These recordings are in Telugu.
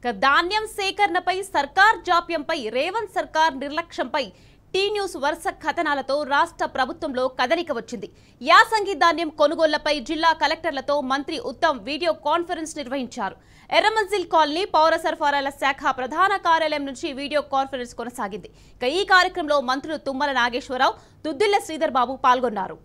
ధాన్యం సేకరణపై సర్కార్ జాప్యంపై రేవంత్ సర్కార్ నిర్లక్ష్యంపై టీ న్యూస్ వరుస కథనాలతో రాష్ట్ర ప్రభుత్వంలో కదలిక వచ్చింది. యాసంగి ధాన్యం కొనుగోళ్లపై జిల్లా కలెక్టర్లతో మంత్రి ఉత్తమ్ వీడియో కాన్ఫరెన్స్ నిర్వహించారు. ఎర్రమంజిల్ కాలనీ పౌర సరఫరాల శాఖ ప్రధాన కార్యాలయం నుంచి వీడియో కాన్ఫరెన్స్ కొనసాగింది. ఈ కార్యక్రమంలో మంత్రులు తుమ్మల నాగేశ్వరరావు, దుద్దిళ్ల శ్రీధర్ బాబు పాల్గొన్నారు.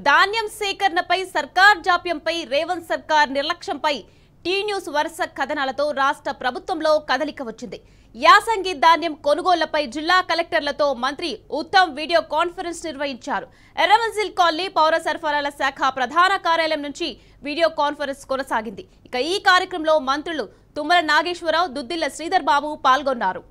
ధాన్యం సేకరణపై సర్కార్ జాప్యంపై రేవంత్ సర్కార్ నిర్లక్ష్యంపై టీ న్యూస్ వరుస కథనాలతో రాష్ట్ర ప్రభుత్వంలో కదలిక వచ్చింది. యాసంగి ధాన్యం కొనుగోళ్లపై జిల్లా కలెక్టర్లతో మంత్రి ఉత్తమ్ వీడియో కాన్ఫరెన్స్ నిర్వహించారు. ఎర్రమంజిల్ కాలనీ పౌర సరఫరాల శాఖ ప్రధాన కార్యాలయం నుంచి వీడియో కాన్ఫరెన్స్ కొనసాగింది. ఈ కార్యక్రమంలో మంత్రులు తుమ్మల నాగేశ్వరరావు, దుద్దిళ్ల శ్రీధర్ బాబు పాల్గొన్నారు.